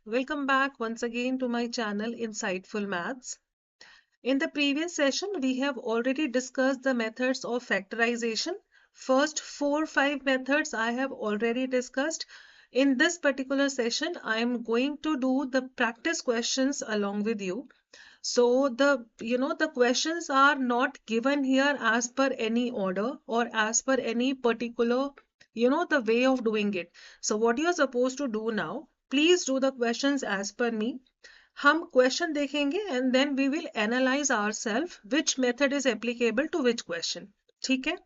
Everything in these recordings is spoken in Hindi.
Welcome back once again to my channel Insightful Maths. In the previous session, we have already discussed the methods of factorization. First 4-5 methods I have already discussed. In this particular session, I am going to do the practice questions along with you. So the questions are not given here as per any order or as per any particular the way of doing it. So what you are supposed to do now, please do the questions as per me. हम क्वेश्चन देखेंगे and then we will analyze ourselves which method is applicable to which question. ठीक है?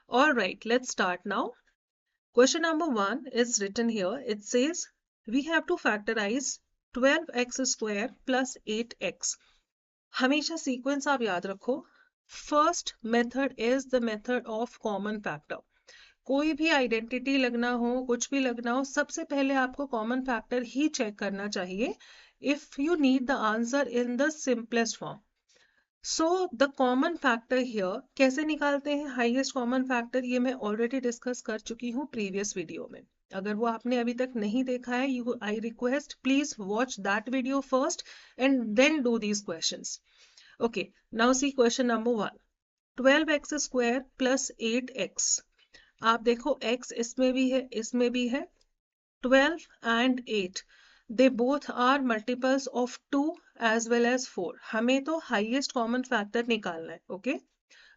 All right, let's start now. Question number 1 is written here. It says we have to factorize 12x square plus 8x. हमेशा सीक्वेंस आप याद रखो. First method is the method of common factor. कोई भी आइडेंटिटी लगना हो, कुछ भी लगना हो, सबसे पहले आपको कॉमन फैक्टर ही चेक करना चाहिए if you need the answer in the simplest form. So the common factor here कैसे निकालते हैं, हाईएस्ट कॉमन फैक्टर, ये मैं ऑलरेडी डिस्कस कर चुकी हूँ प्रीवियस वीडियो में. अगर वो आपने अभी तक नहीं देखा है, you I request please watch that video first and then do these questions. Okay, now see question number 1. 12x square plus 8x. आप देखो x इसमें भी है, इसमें भी है. 12 and 8 they both are multiples of 2 as well as 4. हमें तो highest common factor निकालना है. Okay,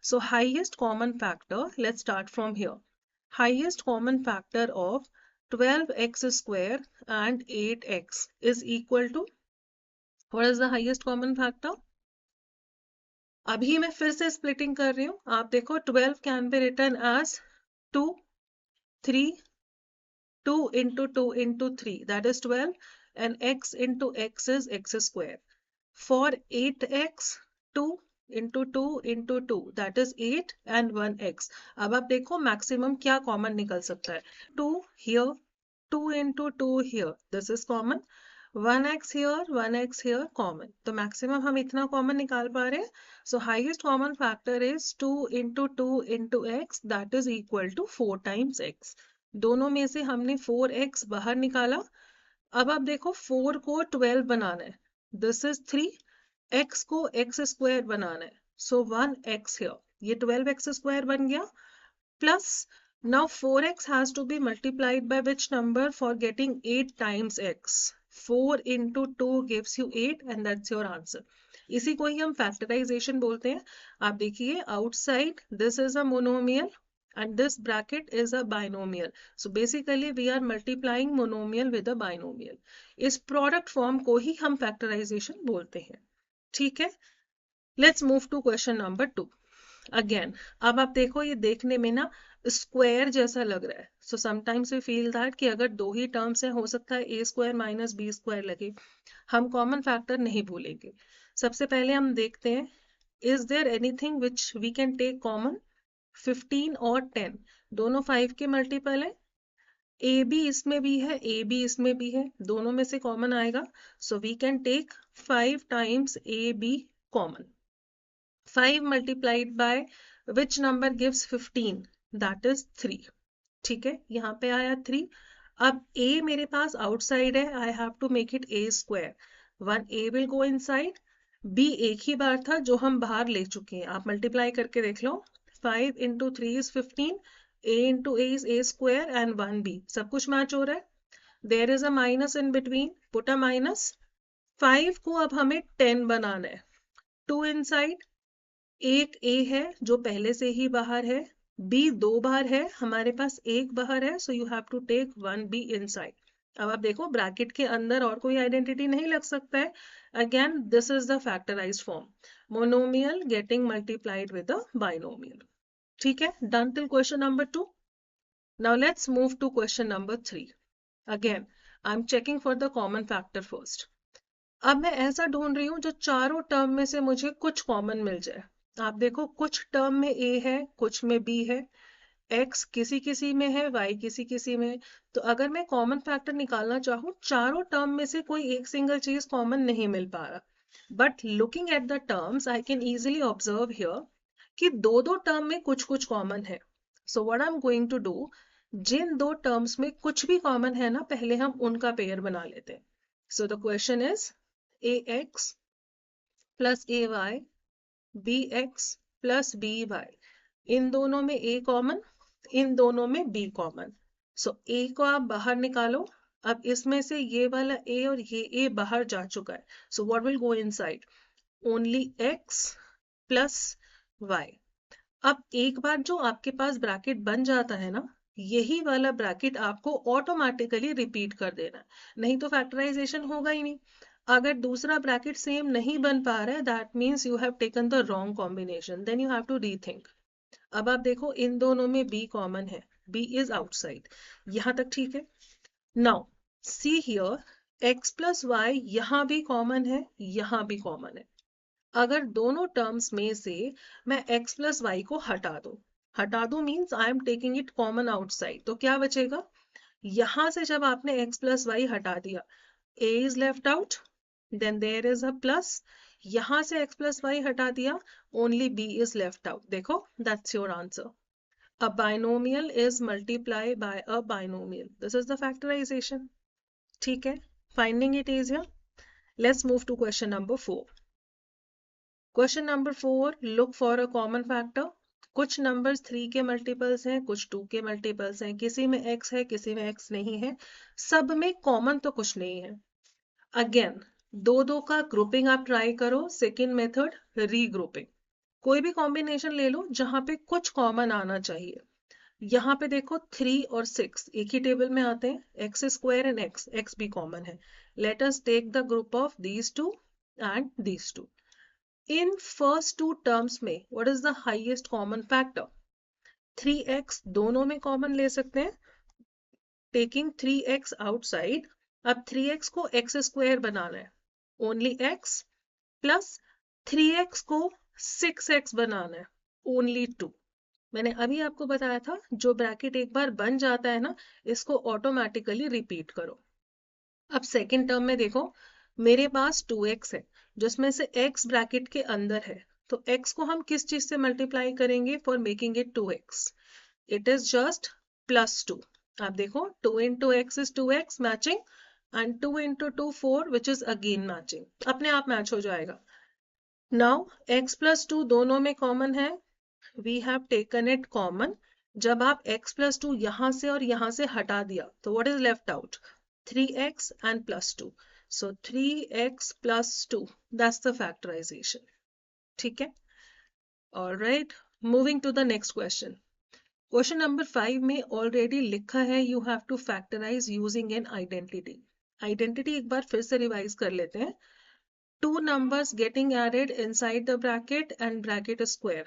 so highest common factor, let's start from here. Highest common factor of 12x square and 8x is equal to, what is the highest common factor? अभी मैं फिर से स्प्लिटिंग कर रही हूँ. आप देखो 12 can be written as 2, 3, 2 into 2 into 3, that is 12, and x into x is x square. For 8x, 2 into 2 into 2, that is 8 and 1x. अब आप देखो मैक्सिमम क्या कॉमन निकल सकता है. 2 here, 2 into 2 here, this is common. 1x here, 1x here, common. तो maximum हम इतना common निकाल पा रहे हैं. So highest common factor is 2 into 2 into x, that is equal to 4 times x. दोनों में से हमने 4x बाहर निकाला. अब आप देखो 4 को 12 बनाना है. This is 3. x को x square बनाना है. So 1x here. ये 12x square बन गया. Plus now 4x has to be multiplied by which number for getting 8 times x? 4 into 2 gives you 8 and that's your answer. इसी को ही हम factorization बोलते हैं. आप देखिए outside this is a monomial and this bracket is a binomial. So basically we are multiplying monomial with a binomial. इस product form को ही हम factorization बोलते हैं. ठीक है? Let's move to question number 2. Again, अब आप देखो ये देखने में ना स्क्वायर जैसा लग रहा है. So sometimes we feel that कि अगर दो ही टर्म्स है, हो सकता है a square minus b square लगे. हम कॉमन फैक्टर नहीं भूलेंगे. सबसे पहले हम देखते हैं, is there anything which we can take common. 15 और 10 दोनों 5 के मल्टीपल है. ए बी इसमें भी है, ए बी इसमें भी है, दोनों में से कॉमन आएगा. So we can take 5 times a b common. 5 multiplied by which number gives 15, that is 3. ठीक है, यहाँ पे आया 3. अब a मेरे पास outside है, I have to make it a square. 1a will go inside. b एक ही बार था जो हम बाहर ले चुके हैं. आप multiply करके देख लो. 5 into 3 is 15. a into a is a square and 1b. सब कुछ मैच हो रहा है. There is a minus in between. Put a minus. 5 को अब हमें 10 बनाना है. 2 inside. एक ए है जो पहले से ही बाहर है, बी दो बार है, हमारे पास एक बाहर है. So you have to take 1b inside. अब आप देखो ब्रैकेट के अंदर और कोई आइडेंटिटी नहीं लग सकता है. Again this is the factorised form. Monomial getting multiplied with a binomial. ठीक है, done till question number 2. Now let's move to question number 3. Again I am checking for the common factor first. अब मैं ऐसा ढूंढ रही हूँ जो चारों टर्म में से मुझे कुछ कॉमन मिल जाए. आप देखो कुछ टर्म में a है, कुछ में b है, x किसी किसी में है, y किसी किसी में. तो अगर मैं कॉमन फैक्टर निकालना चाहूँ, चारों टर्म में से कोई एक सिंगल चीज कॉमन नहीं मिल पा रहा. But looking at the terms I can easily observe here कि दो दो टर्म में कुछ कुछ कॉमन है. So what I am going to do, जिन दो टर्म्स में कुछ भी कॉमन है ना, पहले हम उनका पेयर बना लेते हैं. So the question is ax plus ay bx plus by, इन दोनों में a कॉमन, इन दोनों में b कॉमन. सो a को आप बाहर निकालो. अब इसमें से ये वाला a और ये a बाहर जा चुका है. So what will go inside? Only x plus y. अब एक बार जो आपके पास ब्रैकेट बन जाता है ना, यही वाला ब्रैकेट आपको ऑटोमेटिकली रिपीट कर देना है, नहीं तो फैक्टराइजेशन होगा ही नहीं. अगर दूसरा ब्रैकेट सेम नहीं बन पा रहा है, that means you have taken the wrong combination, then you have to rethink. अब आप देखो इन दोनों में b कॉमन है, b इज आउटसाइड. यहां तक ठीक है. Now see here x plus y यहां भी कॉमन है, यहां भी कॉमन है. अगर दोनों टर्म्स में से मैं x प्लस वाई को हटा दूं means I am taking it common outside, तो क्या बचेगा? यहां से जब आपने x प्लस वाई हटा दिया, a is left out, then there is a plus. यहां से x प्लस वाई हटा दिया, only b is left out. देखो that's your answer. A binomial is multiplied by a binomial. This is the factorization. ठीक है, finding it easier. Let's move to question number 4. Question number 4, look for a common factor. कुछ नंबर्स 3 के मल्टीपल्स हैं, कुछ 2 के मल्टीपल्स हैं, किसी में x है, किसी में x नहीं है, सब में कॉमन तो कुछ नहीं है. अगेन दो का ग्रुपिंग आप ट्राई करो. Second method regrouping. कोई भी कॉम्बिनेशन ले लो जहां पे कुछ कॉमन आना चाहिए. यहाँ पे देखो 3 और 6 एक ही टेबल में आते हैं, एक्स स्क्वायर एंड एक्स भी कॉमन है. Let us take the group of these two and these two. In first two terms में what is the highest common factor? 3x दोनों में कॉमन ले सकते हैं. टेकिंग 3x आउटसाइड, अब 3x को एक्स स्क्वायर बनाना है, ओनली x प्लस 3x को 6x बनाना है, ओनली 2. मैंने अभी आपको बताया था जो ब्रैकेट एक बार बन जाता है ना, इसको ऑटोमेटिकली रिपीट करो. अब सेकंड टर्म में देखो, मेरे पास 2x है जिसमें से x ब्रैकेट के अंदर है, तो x को हम किस चीज से मल्टीप्लाई करेंगे for making it 2x? It is just plus 2. आप देखो 2 into x is 2x matching and 2 into 2 4 which is again matching, अपने आप मैच हो जाएगा. नाउ x प्लस 2 दोनों में कॉमन है, we have taken it common. जब आप x plus 2 यहां से और यहां से हटा दिया, तो what is left out? 3x and plus 2. So 3x plus 2, that's the factorization. ठीक है? Alright, moving to the next question. Question number 5 में already लिखा है you have to factorize using an identity. Identity एक बार फिर से रिवाइज कर लेते हैं. Two numbers getting added inside the bracket and bracket square.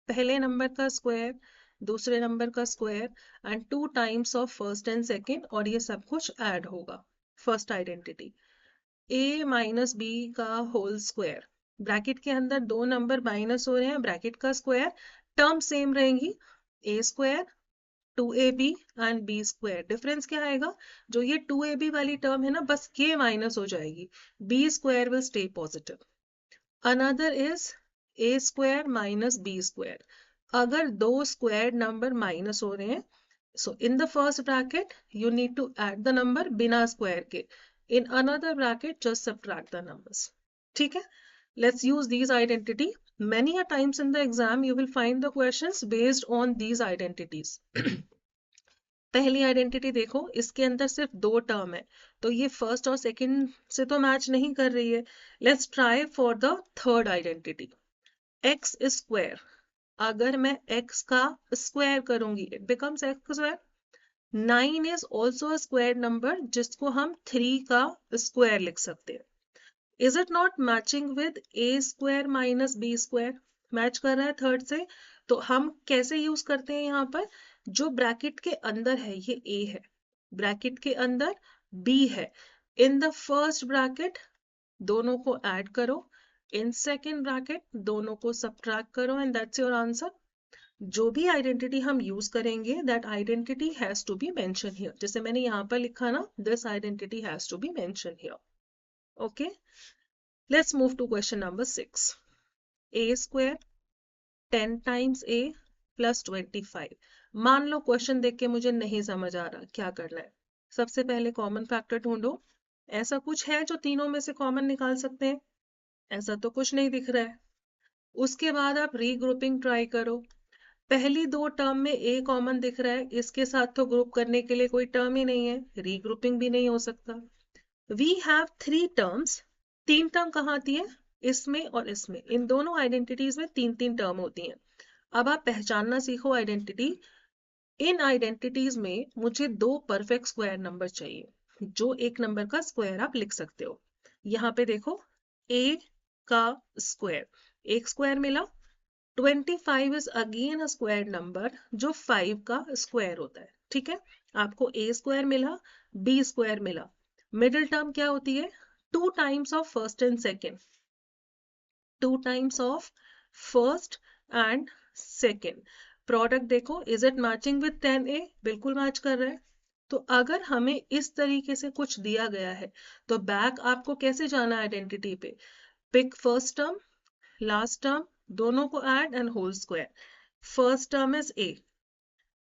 पहले नंबर का स्क्वायर, दूसरे नंबर का square and 2 times of first and second, और ये सब कुछ ऐड होगा. First identity a minus b का होल स्क्वायर. ब्रैकेट के अंदर दो नंबर माइनस हो रहे हैं, ब्रैकेट का स्क्वायर, टर्म सेम रहेंगी, a square 2ab and b square. Difference क्या आएगा? जो ये 2ab वाली टर्म है ना, बस k माइनस हो जाएगी, b square will stay positive. Another is a square minus b square. अगर दो स्क्वायर नंबर माइनस हो रहे हैं, so in the first bracket you need to add the number बिना स्क्वायर के, in another bracket just subtract the numbers. ठीक है, let's use these identity. many a times in the exam you will find the questions based on these identities. पहली आइडेंटिटी देखो, इसके अंदर सिर्फ दो टर्म है, तो ये फर्स्ट और सेकंड से तो मैच नहीं कर रही है. Let's try for the third identity. x square, अगर मैं x का स्क्वायर करूंगी, it becomes x square. 9 is also a square number जिसको हम 3 का स्क्वायर लिख सकते हैं. Is it not matching with a square minus b square? Match कर रहा है थर्ड से. तो हम कैसे यूज करते हैं यहाँ पर? जो ब्रैकेट के अंदर है ये a है, ब्रैकेट के अंदर b है. इन द फर्स्ट ब्रैकेट दोनों को ऐड करो, इन सेकेंड ब्रैकेट दोनों को सब्ट्रैक्ट करो, एंड दैट्स योर आंसर. जो भी आइडेंटिटी हम यूज करेंगे, that identity has to be mention here. जैसे मैंने यहाँ पर लिखा ना, this identity has to be mention here. Okay, let's move to question number 6. a square 10 times a plus 25. मान लो क्वेश्चन देख के मुझे नहीं समझ आ रहा, क्या करना है? सबसे पहले कॉमन फैक्टर ढूंढो. ऐसा कुछ है जो तीनों में से कॉमन निकाल सकते हैं? ऐसा तो कुछ नहीं दिख रहा है। उसके बाद आप रीग्रुपिंग ट्राई करो। पहली दो टर्म में ए कॉमन दिख रहा है, इसके साथ तो ग्रुप करने के लिए कोई टर्म ही नहीं है, रीग्रुपिंग भी नहीं हो सकता। We have three terms. तीन टर्म कहाँ आती है? इसमें और इसमें, इन दोनों आइडेंटिटीज में तीन तीन टर्म होती हैं। अब आप पहचानना सीखो आइडेंटिटी। इन आइडेंटिटीज में मुझे दो परफेक्ट स्क्वायर नंबर चाहिए, जो एक नंबर का स्क्वायर आप लिख सकते हो। यहाँ पे देखो, ए का स्क्वायर, एक स्क्वायर मिला। 25 is again a square number जो 5 का स्क्वायर होता है, ठीक है। आपको ए स्क्वायर मिला, बी स्क्वायर मिला। मिडिल टर्म क्या होती है? Two times of first and second, two times of first and second. Product देखो, is it matching with 10a? बिल्कुल मैच कर रहा है। तो अगर हमें इस तरीके से कुछ दिया गया है, तो बैक आपको कैसे जाना है आइडेंटिटी पे? Pick first term, last term, दोनों को add and whole square. First term is a,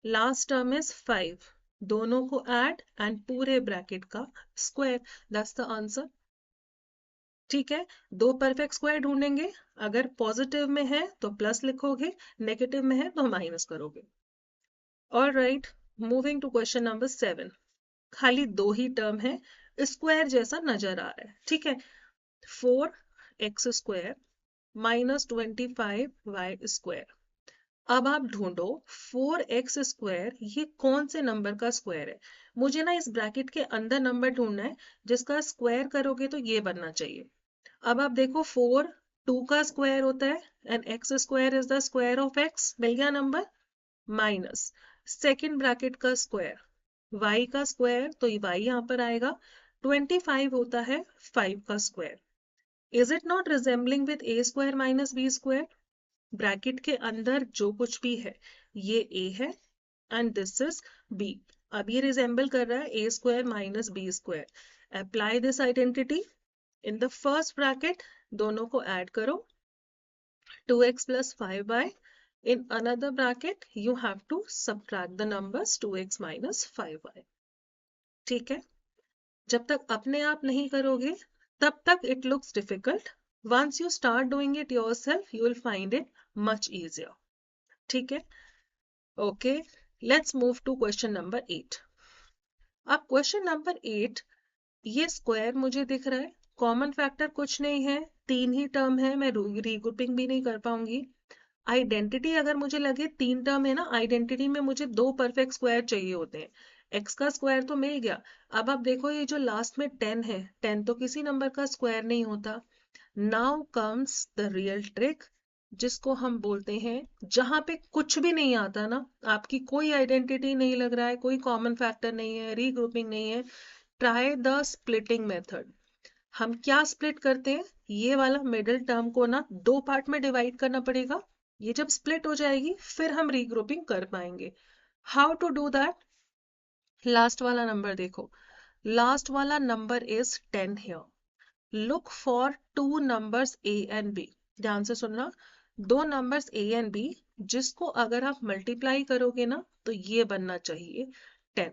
last term is 5, दोनों को ऐड एंड पूरे ब्रैकेट का स्क्वायर। दैट्स द आंसर, ठीक है। दो परफेक्ट स्क्वायर ढूंढेंगे, अगर पॉजिटिव में है तो प्लस लिखोगे, नेगेटिव में है तो माइनस करोगे। All right, moving to question number 7। खाली दो ही टर्म है, स्क्वायर जैसा नजर आ रहा है, ठीक है। 4x² minus 25y square. अब आप ढूंढो 4x², ये कौन से नंबर का स्क्वायर है? मुझे ना इस ब्रैकेट के अंदर नंबर ढूंढना है जिसका स्क्वायर करोगे तो ये बनना चाहिए। अब आप देखो, 4 2 का स्क्वायर होता है and x² is the square of x, मिल गया नंबर। माइनस सेकेंड ब्रैकेट का स्क्वायर, y का स्क्वायर तो y यहाँ पर आएगा। 25 होता है 5 का square. Is it not resembling with a² minus b²? Bracket के अंदर जो कुछ भी है, ये a है एंड दिस इज b। अब ये रिजेंबल कर रहा है a² minus b²। Apply this identity in the first bracket, दोनों को ऐड करो, 2x plus 5y. In another bracket, you have to subtract the numbers 2x minus 5y. ठीक है। जब तक अपने आप नहीं करोगे, तब तक it looks difficult. Once you start doing it yourself, you will find it much easier. ठीक है। Okay, let's move to question number 8. अब क्वेश्चन नंबर 8, ये स्क्वायर मुझे दिख रहा है, कॉमन फैक्टर कुछ नहीं है, तीन ही टर्म है, मैं रीग्रुपिंग भी नहीं कर पाऊंगी। आइडेंटिटी अगर मुझे लगे तीन टर्म है ना, आइडेंटिटी में मुझे दो परफेक्ट स्क्वायर चाहिए होते हैं। एक्स का स्क्वायर तो मिल गया। अब आप देखो, ये जो लास्ट में 10 है, 10 तो किसी नंबर का स्क्वायर नहीं होता। Now comes the real trick, जिसको हम बोलते हैं, जहां पे कुछ भी नहीं आता ना, आपकी कोई आइडेंटिटी नहीं लग रहा है, कोई कॉमन फैक्टर नहीं है, रीग्रुपिंग नहीं है, ट्राई द स्प्लिटिंग मेथड। हम क्या स्प्लिट करते हैं? ये वाला मिडिल टर्म को ना दो पार्ट में डिवाइड करना पड़ेगा। ये जब स्प्लिट हो जाएगी फिर हम रीग्रुपिंग कर पाएंगे। How to do that? Last वाला नंबर देखो, लास्ट वाला number is 10 here. Look for two numbers a and b। ध्यान से सुनना, दो नंबर्स a एंड b जिसको अगर आप मल्टीप्लाई करोगे ना तो ये बनना चाहिए 10।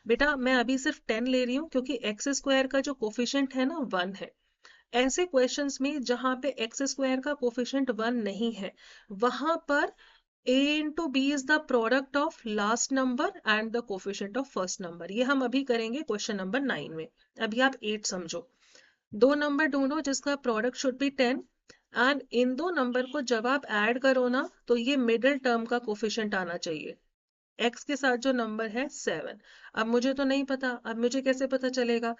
बेटा मैं अभी सिर्फ 10 ले रही हूँ क्योंकि x² का जो कोफिशिएंट है ना 1 है। ऐसे क्वेश्चंस में जहां पे x² का कोफिशिएंट 1 नहीं है, वहां पर a into b is the product of last number and the coefficient of first number। ये हम अभी करेंगे क्वेश्चन नंबर 9 में। अभी आप 8 समझो। दो नंबर ढूंढो जिसका product should be 10 and in दो नंबर को जब आप ऐड करो ना तो ये मिडिल टर्म का कोफिशिएंट आना चाहिए। x के साथ जो नंबर है 7। अब मुझे तो नहीं पता, अब मुझे कैसे पता चलेगा?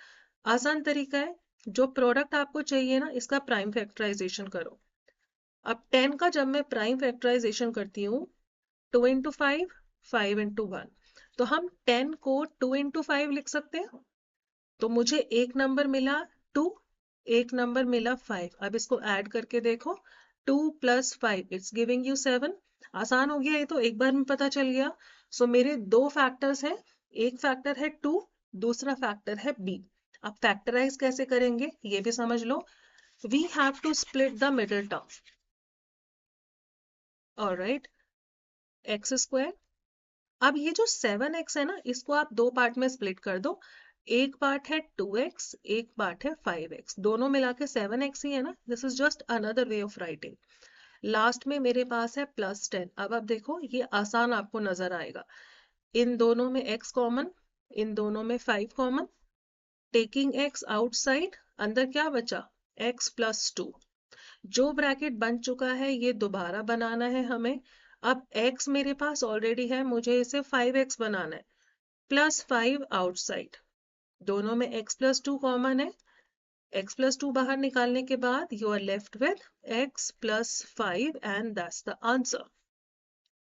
आसान तरीका है, जो प्रोडक्ट आपको चाहिए ना, इसका प्राइम फैक्टराइजेशन करो। अब 10 का जब मैं प्राइम फैक्टराइजेशन करती हूँ, 2 इंटू 5, 5 इंटू 1, तो हम 10 को 2 इंटू 5 लिख सकते हैं। तो मुझे एक नंबर मिला 2, एक नंबर मिला 5। अब इसको ऐड करके देखो, 2 प्लस 5 इट्स गिविंग यू 7। आसान हो गया, ये तो एक बार में पता चल गया। सो मेरे दो फैक्टर्स हैं, एक फैक्टर है 2, दूसरा फैक्टर है b। अब फैक्टराइज कैसे करेंगे ये भी समझ लो। We have to split the middle term. Alright, x²। अब ये जो 7x है ना, इसको आप दो पार्ट में स्प्लिट कर दो। एक पार्ट है 2x, एक पार्ट है 5x, दोनों मिला के 7x ही है ना. This is just another way of writing. Last में मेरे पास है +10. अब आप देखो ये आसान आपको नजर आएगा. इन दोनों में x कॉमन, इन दोनों में 5 कॉमन. टेकिंग x आउटसाइड, अंदर क्या बचा, x + 2. जो ब्रैकेट बन चुका है ये दोबारा बनाना है हमें. अब x मेरे पास ऑलरेडी है, मुझे इसे 5x बनाना है. +5 आउटसाइड, दोनों में x + 2 कॉमन है. x + 2 बाहर निकालने के बाद you are left with x + 5 and that's the answer.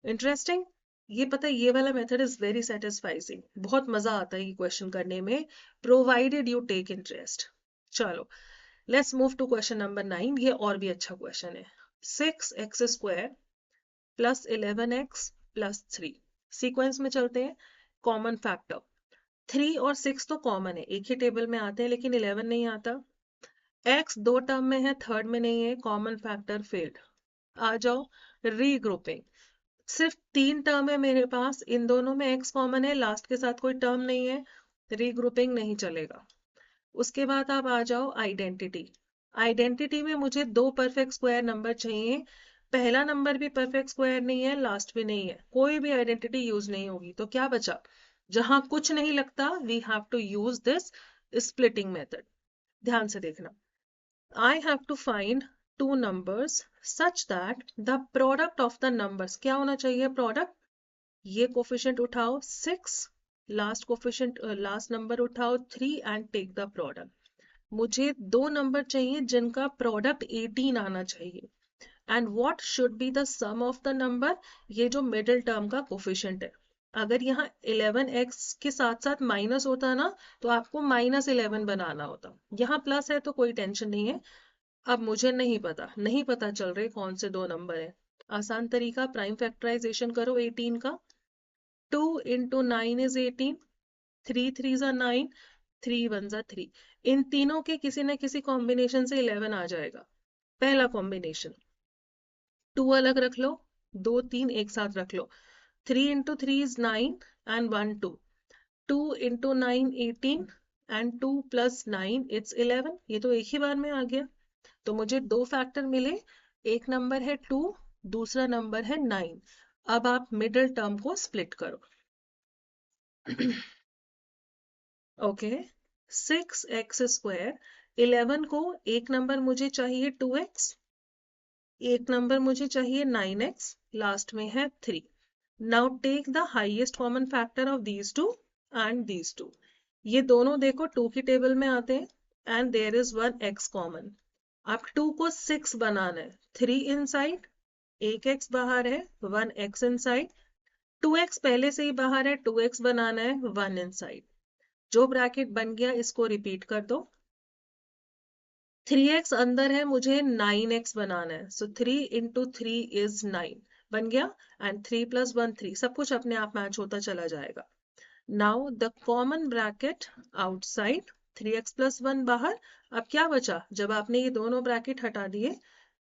Interesting. ये पता है ये वाला मेथड इज वेरी सेटिस्फाइंग. बहुत मजा आता है ये क्वेश्चन करने में, प्रोवाइडेड यू टेक इंटरेस्ट. चलो let's move to question number 9. ये और भी अच्छा क्वेश्चन है. 6x² + 11x + 3. सीक्वेंस में चलते हैं. कॉमन फैक्टर 3 और 6 तो कॉमन है, एक ही टेबल में आते हैं, लेकिन 11 नहीं आता. x दो टर्म में है, थर्ड में नहीं है, कॉमन फैक्टर फेल्ड. आ जाओ रीग्रुपिंग. सिर्फ 3 टर्म है मेरे पास, इन दोनों में x कॉमन है, लास्ट के साथ कोई टर्म नहीं है, रीग्रुपिंग नहीं चलेगा. उसके बाद आप आ जाओ आइडेंटिटी. आइडेंटिटी में मुझे दो परफेक्ट स्क्वायर नंबर चाहिए. पहला नंबर भी परफेक्ट स्क्वायर नहीं है, लास्ट भी नहीं है, कोई भी आइडेंटिटी यूज नहीं होगी. तो क्या बचा, जहां कुछ नहीं लगता we have to use this splitting method. ध्यान से देखना. I have to find two numbers such that the product of the numbers, क्या होना चाहिए प्रोडक्ट, ये कोफिशिएंट उठाओ 6, लास्ट कोफिशिएंट लास्ट नंबर उठाओ 3 एंड टेक द प्रोडक्ट. मुझे दो नंबर चाहिए जिनका प्रोडक्ट 18 आना चाहिए. And what should be the sum of the number, ये जो मिडिल टर्म का कोफिशिएंट है. अगर यहाँ 11x के साथ साथ माइनस होता ना तो आपको -11 बनाना होता. यहाँ प्लस है तो कोई टेंशन नहीं है. अब मुझे नहीं पता चल रहे कौन से दो नंबर है. आसान तरीका, प्राइम फैक्टराइजेशन करो 18 का. 2 × 9 is 18, 3 3s are 9, 3 1s are 3. इन तीनों के किसी न किसी कॉम्बिनेशन से 11 आ जाएगा. पहला कॉम्बिनेशन 2 अलग रख लो, 2 3 एक साथ रख लो. 3 × 3 is 9 and 1 2. 2 × 9 18 and 2 + 9 it's 11. ये तो एक ही बार में आ गया. तो मुझे दो फैक्टर मिले, एक नंबर है 2, दूसरा नंबर है 9. अब आप मिडिल टर्म को स्प्लिट करो. ओके 6x², 11 को एक नंबर मुझे चाहिए 2x, एक नंबर मुझे चाहिए 9x, लास्ट में है 3. Now take the highest common factor of these two and these two. ये दोनों देखो 2 की टेबल में आते हैं and there is 1 x common. आप 2 को 6 बनाना है, 3 इनसाइड, एक x बाहर है, 1 x इनसाइड. 2x पहले से ही बाहर है, 2x बनाना है, 1 इनसाइड. जो ब्रैकेट बन गया इसको रिपीट कर दो. 3x अंदर है, मुझे 9x बनाना है, सो 3 × 3 is 9 बन गया. एंड 3 + 1 3, सब कुछ अपने आप मैच होता चला जाएगा. Now the common bracket outside, 3x + 1 बाहर. अब क्या बचा, जब आपने ये दोनों ब्रैकेट हटा दिए,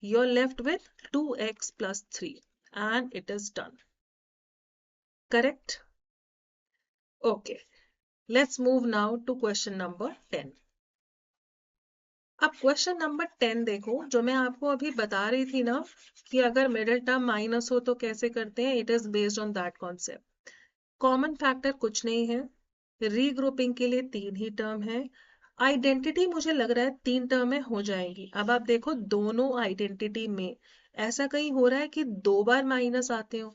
you're left with 2x + 3 and it is done. Correct? Okay. Let's move now to question number 10. अब क्वेश्चन नंबर 10 देखो, जो मैं आपको अभी बता रही थी ना कि अगर मिडिल टर्म माइनस हो तो कैसे करते हैं. It is based on that concept. Common factor कुछ नहीं है, रीग्रुपिंग के लिए 3 ही टर्म है. आइडेंटिटी मुझे लग रहा है 3 टर्म में हो जाएगी. अब आप देखो दोनों आइडेंटिटी में ऐसा कहीं हो रहा है कि 2 बार माइनस आते हो.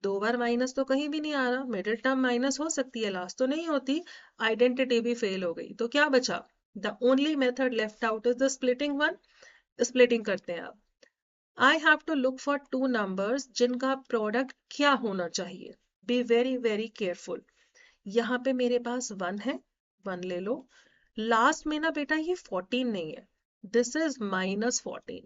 2 बार माइनस तो कहीं भी नहीं आ रहा. मिडिल टर्म माइनस हो सकती है, लास्ट तो नहीं होती. आइडेंटिटी भी फेल हो गई. तो क्या बचा, the only method left out is the splitting one. Splitting करते हैं आप. I have to look for 2 numbers जिनका प्रोडक्ट क्या होना चाहिए. Be very very careful. यहाँ पे मेरे पास 1 है, 1 ले लो. लास्ट में ना बेटा ये 14 नहीं है, this is -14.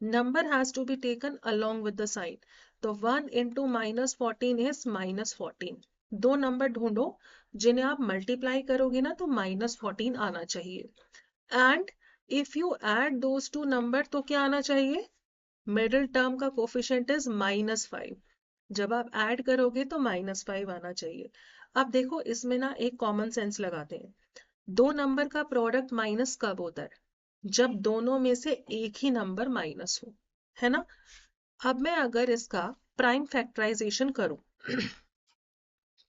Number has to be taken along with the sign. तो 1 × -14 इज -14. दो नंबर ढूंढो जिन्हें आप मल्टीप्लाई करोगे ना तो -14 आना चाहिए. And if you add those two number तो क्या आना चाहिए, मिडिल टर्म का कोफिशिएंट इज -5. जब आप ऐड करोगे तो -5 आना चाहिए. अब देखो इसमें ना एक कॉमन सेंस लगाते हैं. दो नंबर का प्रोडक्ट माइनस कब होता है? जब दोनों में से एक ही नंबर माइनस हो, है ना? अब मैं अगर इसका प्राइम फैक्टराइजेशन करूं,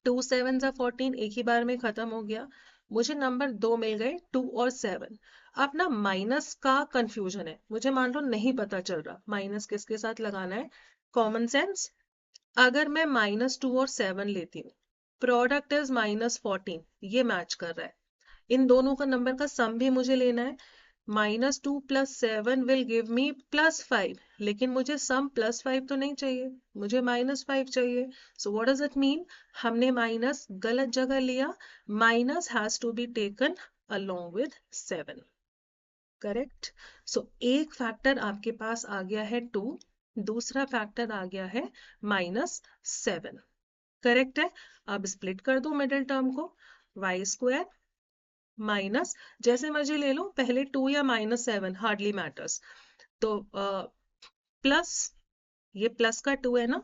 2 7 14, एक ही बार में खत्म हो गया। मुझे नंबर 2 मिल गए, 2 और 7। अब ना माइनस का कंफ्यूजन है, मुझे मान लो नहीं पता चल रहा माइनस किसके साथ लगाना है। कॉमन सेंस, अगर मैं -2 और 7 लेती हूँ, प्रोडक्ट इज -14, ये मैच कर रहा है। इन दोनों का नंबर का सम भी मुझे लेना है। -2 + 7 विल गिव मी +5, लेकिन मुझे सम +5 तो नहीं चाहिए, मुझे -5 चाहिए। So what does it mean? हमने माइनस गलत जगह लिया। Minus has to be taken along with 7। Correct. So एक फैक्टर आपके पास आ गया है 2, दूसरा फैक्टर आ गया है -7। करेक्ट है। अब स्प्लिट कर दो मिडिल टर्म को, y² माइनस, जैसे मर्जी ले लो, पहले 2 या -7 हार्डली मैटर्स। तो प्लस, ये प्लस का 2 है ना,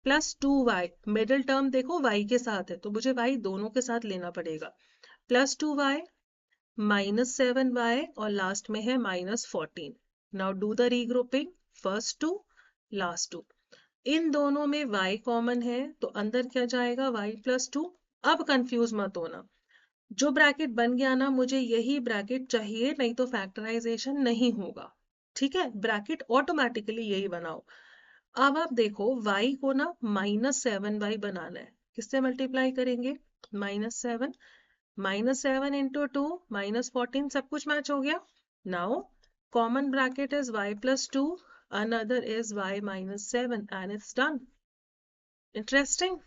+2y, मिडिल टर्म देखो y के साथ है तो मुझे y दोनों के साथ लेना पड़ेगा। +2y -7y और लास्ट में है -14। Now do the regrouping, first two last two. इन दोनों में y कॉमन है तो अंदर क्या जाएगा, y + 2। अब कंफ्यूज मत होना, जो ब्रैकेट बन गया ना, मुझे यही ब्रैकेट चाहिए, नहीं तो फैक्टराइजेशन नहीं होगा। ठीक है, ब्रैकेट ऑटोमेटिकली यही बनाओ। अब आप देखो y को ना -7y बनाना है, किससे मल्टीप्लाई करेंगे? -7, -7 × 2 -14, सब कुछ मैच हो गया। Now common bracket is y + 2, another is y -7, and it's done. Interesting.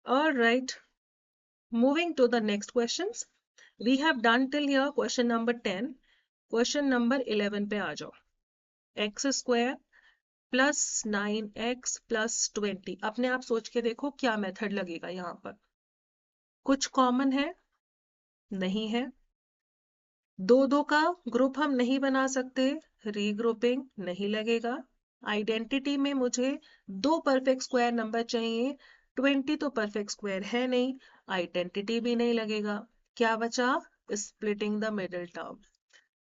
All right. Moving to the next questions. We have done till here question number 10. Question number 11 पे आ जाओ। x² + 9x + 20। अपने आप सोच के देखो क्या मेथड लगेगा यहाँ पर। कुछ कॉमन है? नहीं है। दो का ग्रुप हम नहीं बना सकते, रीग्रुपिंग नहीं लगेगा। आइडेंटिटी में मुझे 2 परफेक्ट स्क्वायर नंबर चाहिए, 20 तो परफेक्ट स्क्वायर है नहीं, आइडेंटिटी भी नहीं लगेगा। क्या बचा? Splitting the middle term.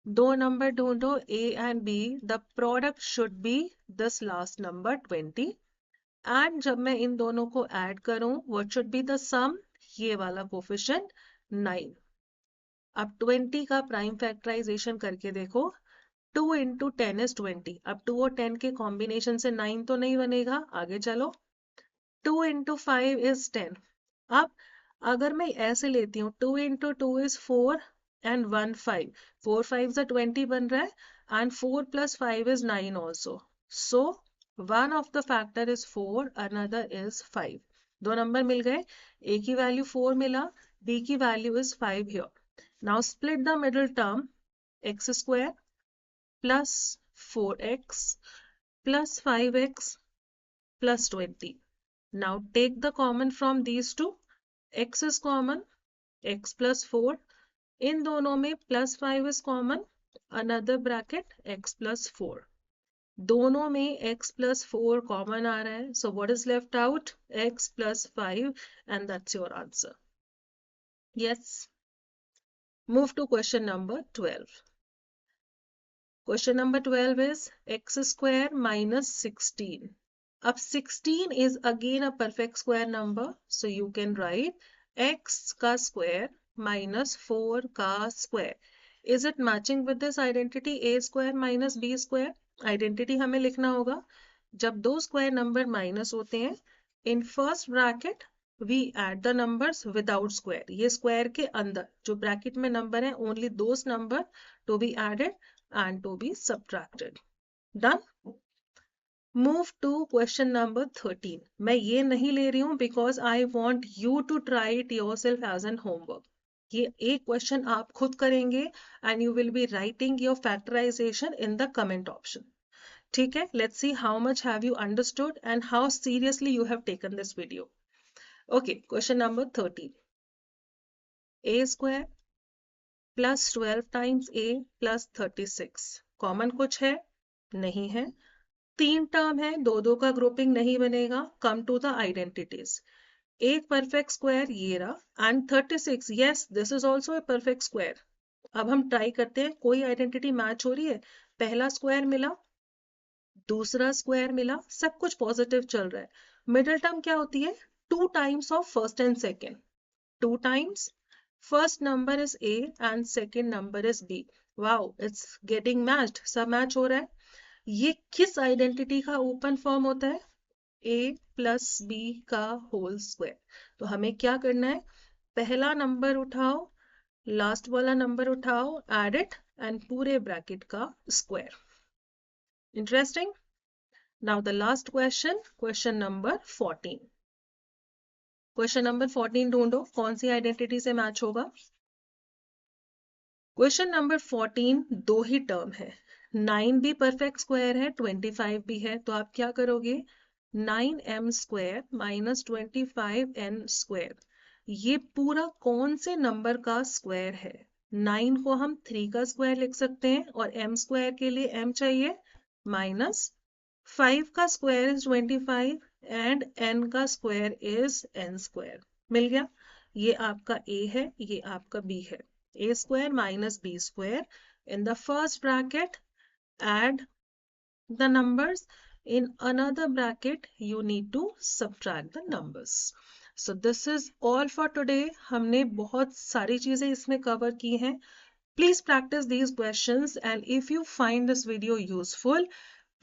दो नंबर ढूंढो a and b, the product should be this last number 20, and जब मैं इन दोनों को ऐड करूं, व्हाट शुड बी द सम? ये वाला कोफिशिएंट 9। अब 20 का प्राइम फैक्टराइजेशन करके देखो, 2 × 10 is 20। अब 2 और 10 के कॉम्बिनेशन से 9 तो नहीं बनेगा, आगे चलो। 2 × 5 is 10। अब अगर मैं ऐसे लेती हूँ, 2 × 2 is 4 and 1 5, 4 5 से 20 बन रहा है, and 4 + 5 is 9 also. So one of the factor is 4, another is 5। दो नंबर मिल गए, a की वैल्यू 4 मिला, b की value is 5 here. Now split the middle term, x² + 4x + 5x + 20. Now take the common from these two. X is common, x + 4. इन दोनों में +5 is common, another bracket x + 4. दोनों में x + 4 common आ रहा है, so what is left out? x + 5, and that's your answer. Yes. Move to question number 12. Question number 12 is x² - 16. अब 16 is again a perfect square number, so you can write x का square minus 4 का square. Is it matching with this identity a² - b²? Identity हमें लिखना होगा। जब दो square number minus होते हैं, in first bracket we add the numbers without square. ये square के अंदर जो bracket में number है, only those number to be added and to be subtracted. Done? Move to question number 13. मैं ये नहीं ले रही हूँ because I want you to try it yourself as an homework. ये एक question आप खुद करेंगे and you will be writing your factorization in the comment option. ठीक है? Let's see how much have you understood and how seriously you have taken this video. Okay, question number 13. a² + 12 times a + 36. Common कुछ है? नहीं है। तीन टर्म है, दो का ग्रुपिंग नहीं बनेगा। Come to the identities. एक परफेक्ट स्क्वायर ये रहा and 36, yes this is also a perfect square. अब हम ट्राई करते हैं कोई आइडेंटिटी मैच हो रही है। पहला स्क्वायर मिला, दूसरा स्क्वायर मिला, सब कुछ पॉजिटिव चल रहा है। मिडिल टर्म क्या होती है? 2 times of first and second, 2 times first number is A and second number is B. Wow, it's getting matched, सब मैच हो रहा है। ये किस आइडेंटिटी का ओपन फॉर्म होता है? A प्लस B का होल स्क्वायर। तो हमें क्या करना है? पहला नंबर उठाओ, लास्ट वाला नंबर उठाओ, एड इट एंड पूरे ब्रैकेट का square. Interesting. Now the last question, question number 14। Question number 14 ढूंढो कौन सी आइडेंटिटी से मैच होगा। क्वेश्चन नंबर 14 दो ही टर्म है, 9 भी परफेक्ट स्क्वायर है, 25 भी है। तो आप क्या करोगे? 9m square minus 25n square, ये पूरा कौन से नंबर का स्क्वायर है? 9 को हम 3 का स्क्वायर लिख सकते हैं और m स्क्वायर के लिए m चाहिए, माइनस 5 का स्क्वायर इज 25 एंड n का स्क्वायर इज n स्क्वायर। मिल गया। ये आपका a है, ये आपका b है। a square minus b square. In the first bracket, add the numbers. In another bracket, you need to subtract the numbers. So this is all for today. हमने बहुत सारी चीजें इसमें cover की हैं. Please practice these questions, and if you find this video useful,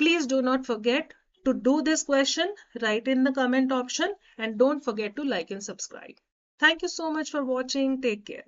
please do not forget to do this question, write in the comment option, and don't forget to like and subscribe. Thank you so much for watching. Take care.